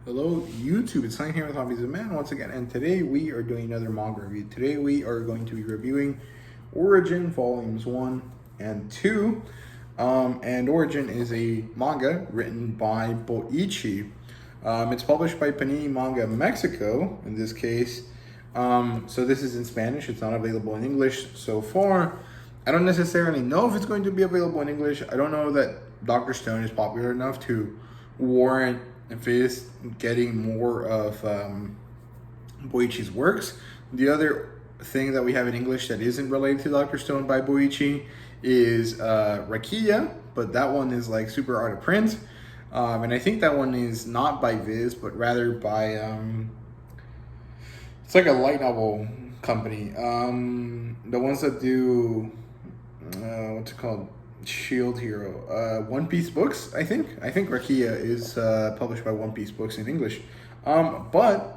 Hello YouTube, it's Sign here with Hobbies of Man once again, and today we are doing another manga review. Today we are going to be reviewing Origin Volumes 1 and 2. And Origin is a manga written by Boichi. It's published by Panini Manga Mexico, in this case. So this is in Spanish, it's not available in English so far. I don't necessarily know if it's going to be available in English. I don't know that Dr. Stone is popular enough to warrant if it is getting more of Boichi's works. The other thing that we have in English that isn't related to Dr. Stone by Boichi is Rakia, but that one is like super out of print. And I think that one is not by Viz, but rather by, it's like a light novel company. The ones that do, what's it called? Shield Hero, One Piece Books, I think Rakia is published by One Piece Books in English, but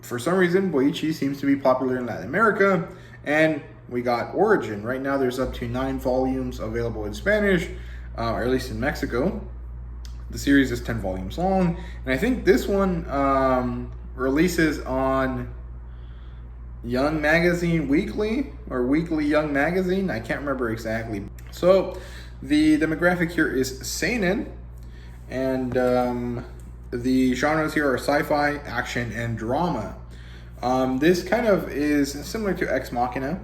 for some reason Boichi seems to be popular in Latin America, and we got Origin. Right now there's up to 9 volumes available in Spanish, or at least in Mexico. The series is 10 volumes long, and I think this one releases on Young Magazine Weekly or Weekly Young Magazine. I can't remember exactly. So the demographic here is seinen, and the genres here are sci-fi, action, and drama. This kind of is similar to Ex Machina,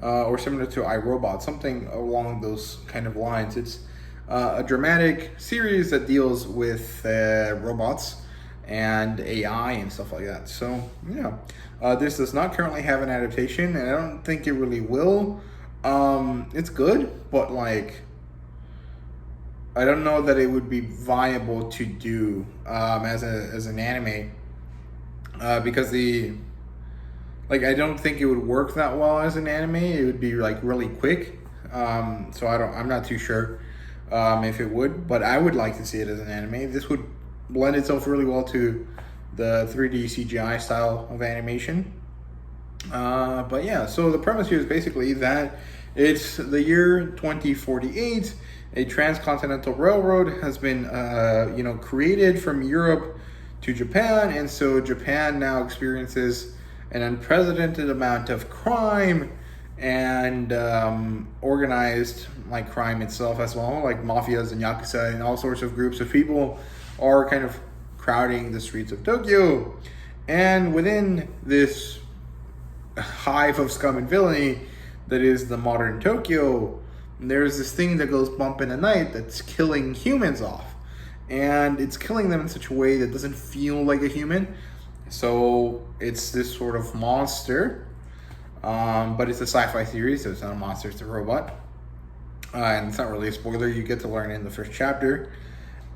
or similar to iRobot, something along those kind of lines. It's a dramatic series that deals with robots and AI and stuff like that. So yeah, this does not currently have an adaptation, and I don't think it really will. It's good, but like, I don't know that it would be viable to do as an anime, because I don't think it would work that well as an anime. It would be like really quick. So I'm not too sure if it would, but I would like to see it as an anime. This would blend itself really well to the 3D CGI style of animation. But yeah, so the premise here is basically that it's the year 2048. A transcontinental railroad has been created from Europe to Japan, and so Japan now experiences an unprecedented amount of crime and organized like crime itself as well, like mafias and yakuza and all sorts of groups of people are kind of crowding the streets of Tokyo. And within this hive of scum and villainy that is the modern Tokyo, there's this thing that goes bump in the night that's killing humans off. And it's killing them in such a way that doesn't feel like a human. So it's this sort of monster. But it's a sci-fi series, so it's not a monster, it's a robot. And it's not really a spoiler, you get to learn in the first chapter.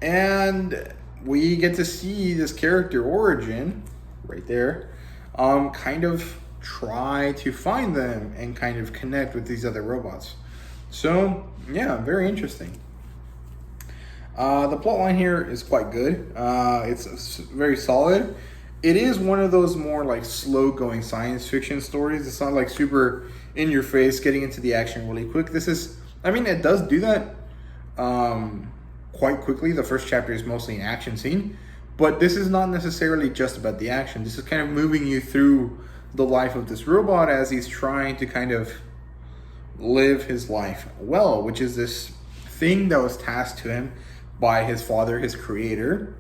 And we get to see this character, Origin, right there, kind of try to find them and kind of connect with these other robots. So, yeah, very interesting. The plotline here is quite good. It's very solid. It is one of those more like slow-going science fiction stories. It's not like super in your face, getting into the action really quick. This is, I mean, it does do that quite quickly. The first chapter is mostly an action scene, but this is not necessarily just about the action. This is kind of moving you through the life of this robot as he's trying to kind of live his life well, which is this thing that was tasked to him by his father, his creator.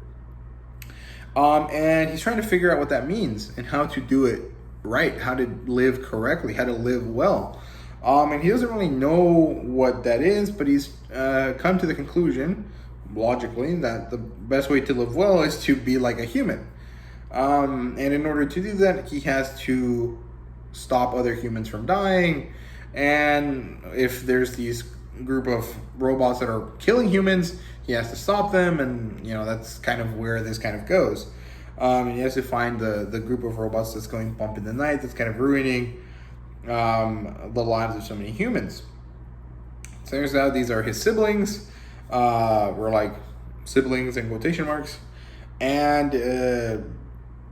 And he's trying to figure out what that means and how to do it right, how to live correctly, how to live well. And he doesn't really know what that is, but he's come to the conclusion, logically, that the best way to live well is to be like a human. And in order to do that, he has to stop other humans from dying. And if there's these group of robots that are killing humans, he has to stop them, and that's kind of where this kind of goes. And he has to find the group of robots that's going bump in the night, that's kind of ruining the lives of so many humans. So turns out these are his siblings. We're like siblings in quotation marks, and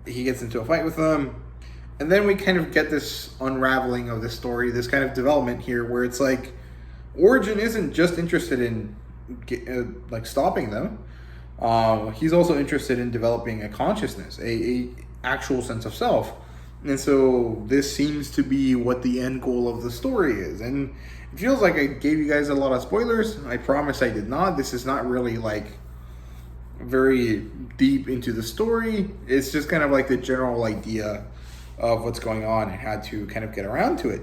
he gets into a fight with them. And then we kind of get this unraveling of the story, this kind of development here where it's like Origin isn't just interested in like stopping them. he's also interested in developing a consciousness, a actual sense of self. And so this seems to be what the end goal of the story is. And it feels like I gave you guys a lot of spoilers. I promise I did not. This is not really like very deep into the story. It's just kind of like the general idea of what's going on and how to kind of get around to it.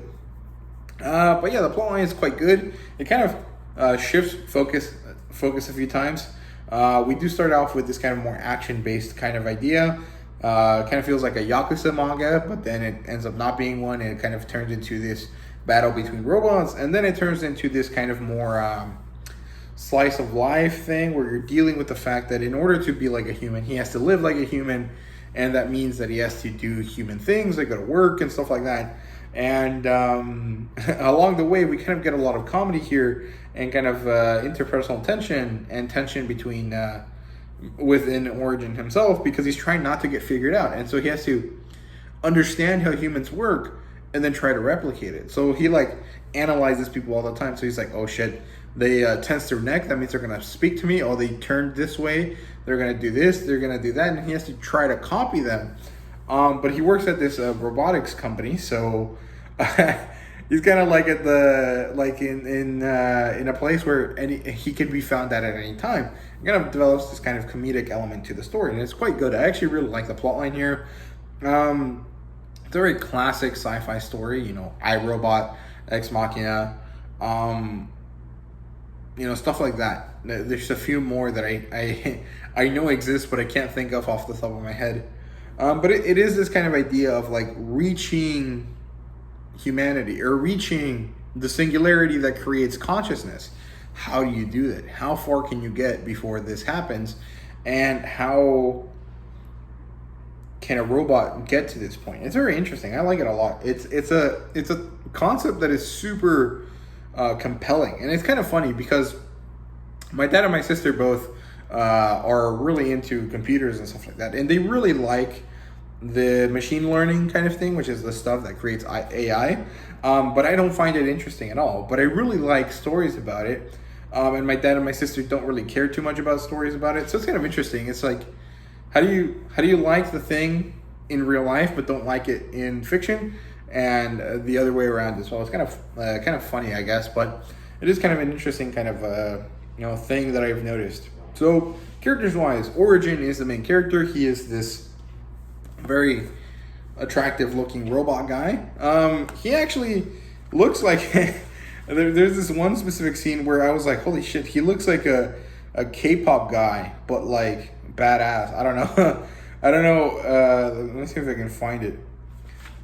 But yeah, the plot line is quite good. It kind of shifts focus a few times. We do start off with this kind of more action-based kind of idea. Kind of feels like a Yakuza manga, but then it ends up not being one, and it kind of turns into this battle between robots, and then it turns into this kind of more slice of life thing where you're dealing with the fact that in order to be like a human, he has to live like a human, and that means that he has to do human things, like go to work and stuff like that. And along the way, we kind of get a lot of comedy here and kind of interpersonal tension and tension between within Origin himself, because he's trying not to get figured out, and so he has to understand how humans work and then try to replicate it. So he like analyzes people all the time. So he's like, oh shit, they tense their neck, that means they're gonna speak to me. Oh, they turned this way, they're gonna do this, they're gonna do that, and he has to try to copy them. But he works at this robotics company, so he's kind of like at the in a place where he can be found at any time. It kind of develops this kind of comedic element to the story, and it's quite good. I actually really like the plotline here. It's a very classic sci-fi story, you know, iRobot, Ex Machina, you know, stuff like that. There's a few more that I know exist, but I can't think of off the top of my head. But it is this kind of idea of like reaching humanity, or reaching the singularity that creates consciousness. How do you do that? How far can you get before this happens? And how can a robot get to this point? It's very interesting. I like it a lot. It's a concept that is super compelling, and it's kind of funny because my dad and my sister both are really into computers and stuff like that, and they really like the machine learning kind of thing, which is the stuff that creates AI. But I don't find it interesting at all. But I really like stories about it. And my dad and my sister don't really care too much about stories about it. So it's kind of interesting. It's like, how do you like the thing in real life but don't like it in fiction, and the other way around as well? It's kind of funny, I guess, but it is kind of an interesting kind of thing that I've noticed. So characters wise, Origin is the main character. He is this very attractive looking robot guy. He actually looks like there's this one specific scene where I was like, holy shit, he looks like a K-pop guy, but like badass. I don't know. I don't know. Let me see if I can find it.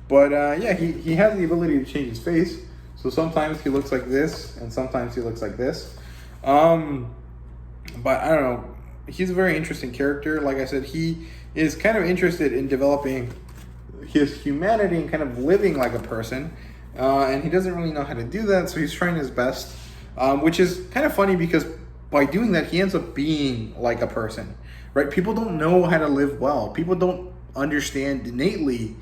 But yeah, he has the ability to change his face. So sometimes he looks like this, and sometimes he looks like this. But I don't know. He's a very interesting character. Like I said, he is kind of interested in developing his humanity and kind of living like a person. And he doesn't really know how to do that, so he's trying his best. Which is kind of funny because by doing that, he ends up being like a person, right? People don't know how to live well. People don't understand innately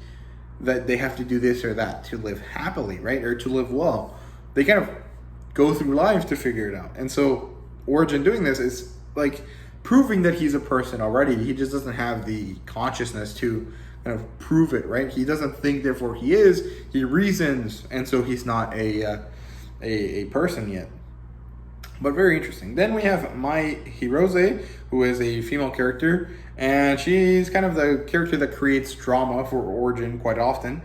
that they have to do this or that to live happily, right? Or to live well. They kind of go through life to figure it out. And so Origin doing this is like proving that he's a person already. He just doesn't have the consciousness to kind of prove it, right? He doesn't think, therefore he is. He reasons, and so he's not a person yet. But very interesting. Then we have Mai Hirose, who is a female character, and she's kind of the character that creates drama for Origin quite often,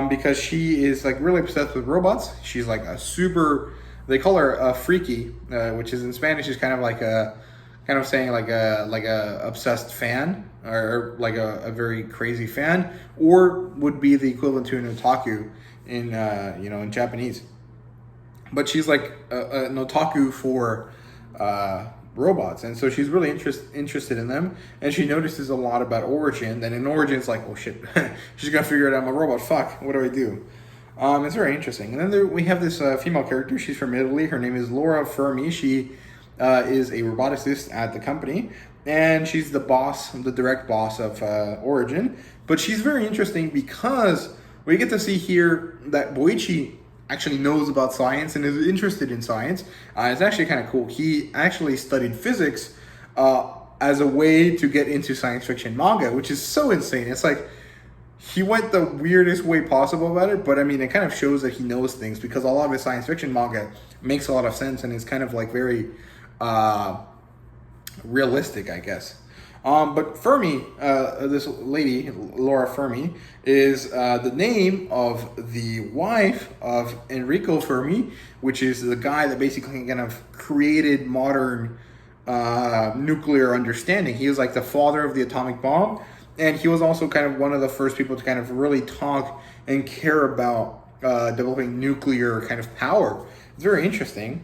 because she is like really obsessed with robots. She's like a super, they call her a freaky, which is in Spanish is kind of like a, kind of saying like a obsessed fan, or like a very crazy fan, or would be the equivalent to an otaku in in Japanese. But she's like an otaku for robots, and so she's really interested in them, and she notices a lot about Origin. Then in Origin, it's like, oh shit, she's gonna figure it out. I'm a robot. Fuck, what do I do? It's very interesting. And then we have this female character. She's from Italy. Her name is Laura Fermi. She is a roboticist at the company, and she's the boss, the direct boss of Origin. But she's very interesting because we get to see here that Boichi actually knows about science and is interested in science. It's actually kind of cool. He actually studied physics as a way to get into science fiction manga, which is so insane. It's like he went the weirdest way possible about it, but I mean, it kind of shows that he knows things, because a lot of his science fiction manga makes a lot of sense and is kind of like very realistic, I guess. But Fermi, this lady, Laura Fermi, is the name of the wife of Enrico Fermi, which is the guy that basically kind of created modern nuclear understanding. He was like the father of the atomic bomb, and he was also kind of one of the first people to kind of really talk and care about developing nuclear kind of power. It's very interesting.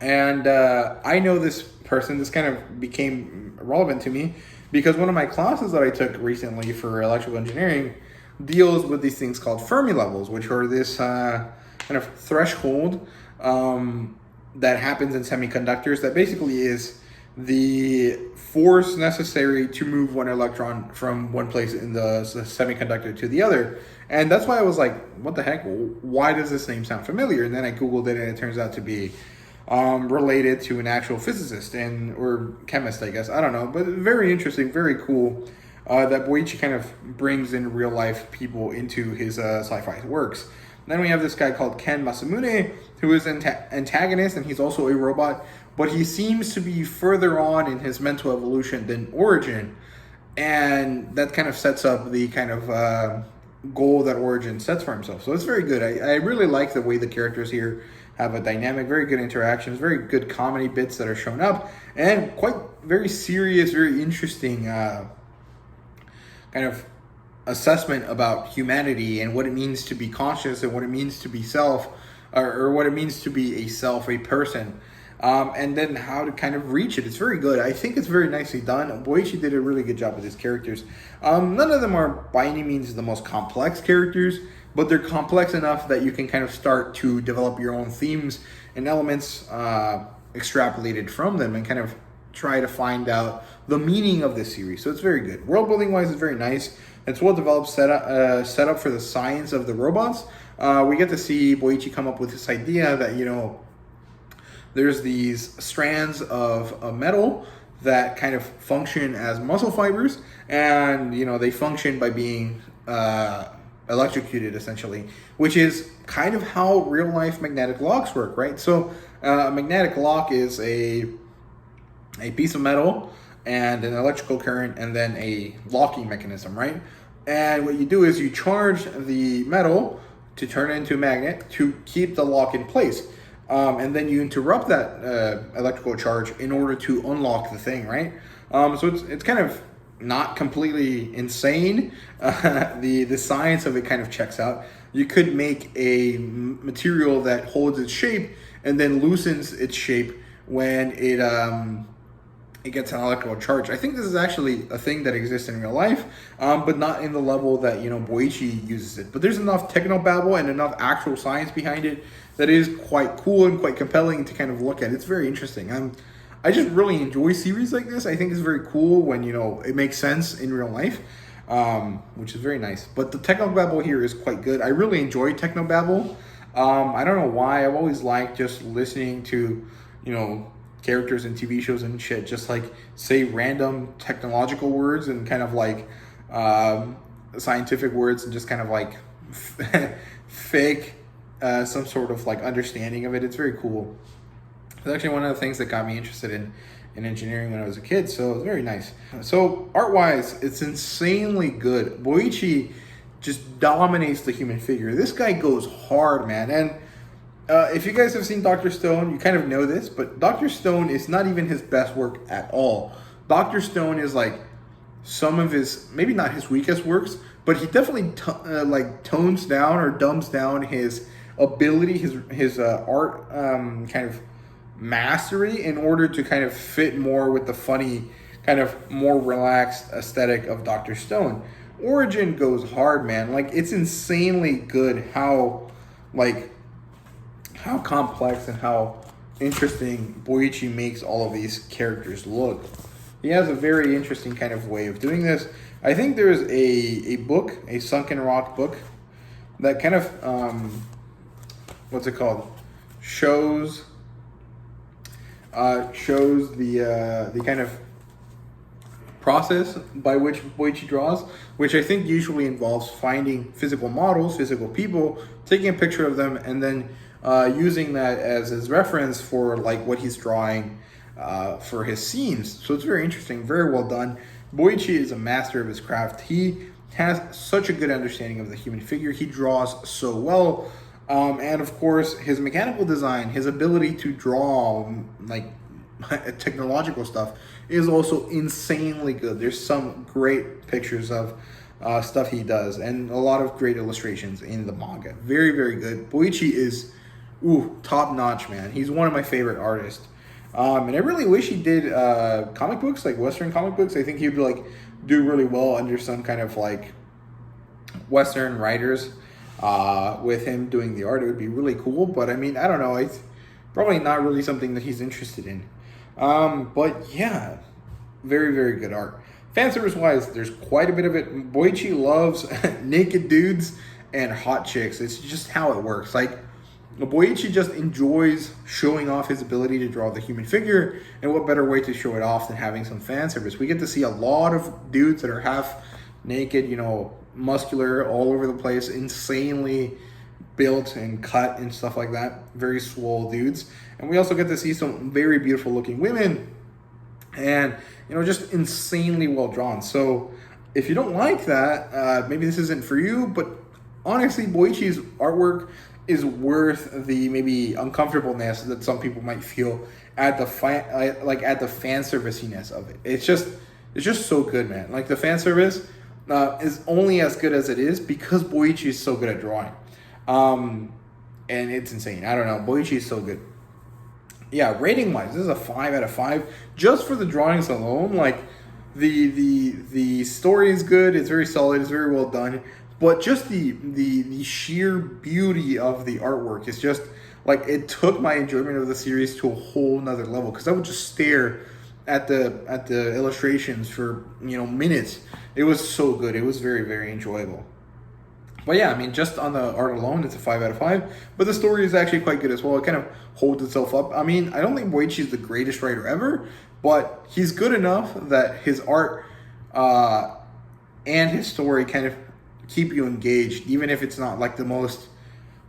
And I know this person. This kind of became relevant to me because one of my classes that I took recently for electrical engineering deals with these things called Fermi levels, which are this kind of threshold that happens in semiconductors that basically is the force necessary to move one electron from one place in the semiconductor to the other. And that's why I was like, what the heck? Why does this name sound familiar? And then I Googled it, and it turns out to be related to an actual physicist or chemist, I guess. I don't know, but very interesting, very cool that Boichi kind of brings in real life people into his sci-fi works. Then we have this guy called Ken Masamune, who is an antagonist, and he's also a robot, but he seems to be further on in his mental evolution than Origin, and that kind of sets up the kind of goal that Origin sets for himself. So it's very good. I really like the way the characters here have a dynamic, very good interactions, very good comedy bits that are shown up, and quite very serious, very interesting kind of assessment about humanity and what it means to be conscious and what it means to be self, or what it means to be a self, a person, and then how to kind of reach it. It's very good. I think it's very nicely done. Boichi did a really good job with his characters. None of them are by any means the most complex characters, but they're complex enough that you can kind of start to develop your own themes and elements extrapolated from them and kind of try to find out the meaning of this series. So it's very good. World building wise, it's very nice. It's well developed, set up for the science of the robots. We get to see Boichi come up with this idea that, there's these strands of metal that kind of function as muscle fibers, and they function by being electrocuted, essentially, which is kind of how real life magnetic locks work, right? So a magnetic lock is a piece of metal and an electrical current and then a locking mechanism, right? And what you do is you charge the metal to turn it into a magnet to keep the lock in place. And then you interrupt that electrical charge in order to unlock the thing, right? So it's kind of not completely insane. The science of it kind of checks out. You could make a material that holds its shape and then loosens its shape when it gets an electrical charge. I think this is actually a thing that exists in real life, but not in the level that Boichi uses it. But there's enough technobabble and enough actual science behind it that is quite cool and quite compelling to kind of look at. It's very interesting. I just really enjoy series like this. I think it's very cool when it makes sense in real life, which is very nice. But the technobabble here is quite good. I really enjoy technobabble. I don't know why. I've always liked just listening to characters in TV shows and shit just like say random technological words and kind of like scientific words and just kind of like fake some sort of like understanding of it. It's very cool. It's actually one of the things that got me interested in engineering when I was a kid, so it's very nice. So art-wise, it's insanely good. Boichi just dominates the human figure. This guy goes hard, man. And if you guys have seen Dr. Stone, you kind of know this, but Dr. Stone is not even his best work at all. Dr. Stone is like some of his, maybe not his weakest works, but he definitely tones down or dumbs down his ability, his art kind of mastery in order to kind of fit more with the funny, kind of more relaxed aesthetic of Dr. Stone. Origin goes hard, man. Like, it's insanely good how complex and how interesting Boichi makes all of these characters look. He has a very interesting kind of way of doing this. I think there's a book, a Sunken Rock book, that kind of, what's it called? Shows the kind of process by which Boichi draws, which I think usually involves finding physical models, physical people, taking a picture of them, and then using that as his reference for like what he's drawing for his scenes. So it's very interesting, very well done. Boichi is a master of his craft. He has such a good understanding of the human figure. He draws so well. And of course, his mechanical design, his ability to draw like technological stuff is also insanely good. There's some great pictures of stuff he does and a lot of great illustrations in the manga. Very, very good. Boichi is top notch, man. He's one of my favorite artists. And I really wish he did comic books, like Western comic books. I think he'd like do really well under some kind of like Western writers with him doing the art. It would be really cool. But I mean, I don't know. It's probably not really something that he's interested in. But yeah, very, very good art. Fan service wise, there's quite a bit of it. Boichi loves naked dudes and hot chicks. It's just how it works. Like, Boichi just enjoys showing off his ability to draw the human figure, and what better way to show it off than having some fan service. We get to see a lot of dudes that are half naked, you know, muscular, all over the place, insanely built and cut and stuff like that. Very swole dudes. And we also get to see some very beautiful looking women, and you know, just insanely well drawn. So if you don't like that, maybe this isn't for you, but honestly, Boichi's artwork is worth the maybe uncomfortableness that some people might feel at the fan serviciness of it. It's just so good, man. Like, the fan service is only as good as it is because Boichi is so good at drawing. And it's insane. I don't know. Boichi is so good. Yeah, rating wise, this is a 5 out of 5 just for the drawings alone. Like, the story is good. It's very solid. It's very well done. But just the sheer beauty of the artwork is just like, it took my enjoyment of the series to a whole nother level, because I would just stare at the illustrations for, you know, minutes. It was so good. It was very, very enjoyable. But yeah, I mean, just on the art alone, it's a 5 out of 5. But the story is actually quite good as well. It kind of holds itself up. I mean, I don't think Boichi is the greatest writer ever, but he's good enough that his art and his story kind of keep you engaged, even if it's not like the most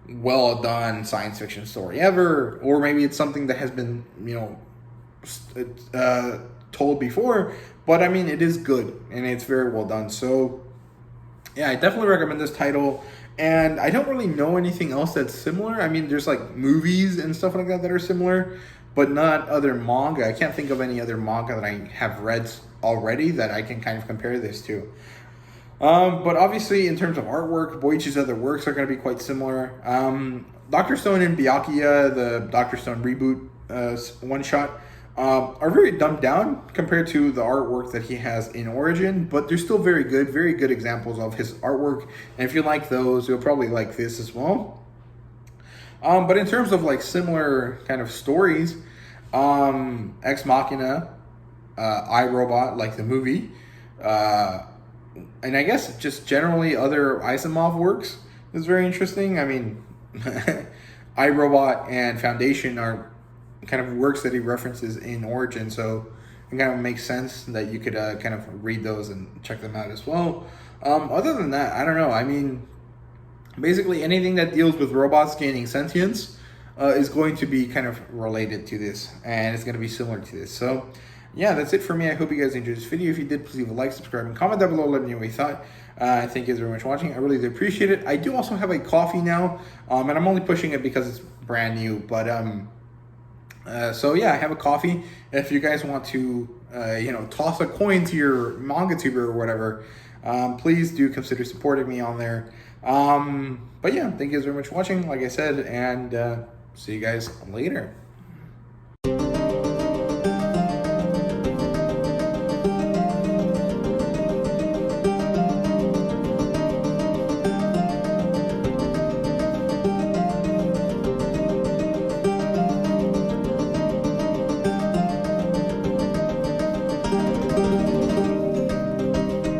well done science fiction story ever, or maybe it's something that has been, you know, told before. But I mean, it is good and it's very well done. So yeah, I definitely recommend this title. And I don't really know anything else that's similar. I mean, there's like movies and stuff like that that are similar, but not other manga. I can't think of any other manga that I have read already that I can kind of compare this to. But obviously, in terms of artwork, Boichi's other works are going to be quite similar. Dr. Stone and Byakuya, the Dr. Stone reboot one-shot, are very dumbed down compared to the artwork that he has in Origin, but they're still very good examples of his artwork. And if you like those, you'll probably like this as well. But in terms of like similar kind of stories, Ex Machina, iRobot, like the movie, and I guess just generally other Asimov works is very interesting. I mean, iRobot and Foundation are kind of works that he references in Origin, so it kind of makes sense that you could kind of read those and check them out as well. Other than that, I don't know. I mean, basically anything that deals with robots gaining sentience is going to be kind of related to this, and it's going to be similar to this. So yeah, that's it for me. I hope you guys enjoyed this video. If you did, please leave a like, subscribe, and comment down below. Let me know what you thought. Thank you guys very much for watching. I really do appreciate it. I do also have a coffee now, and I'm only pushing it because it's brand new. But so yeah, I have a coffee. If you guys want to, you know, toss a coin to your manga tuber or whatever, please do consider supporting me on there. But yeah, thank you guys very much for watching, like I said, and see you guys later.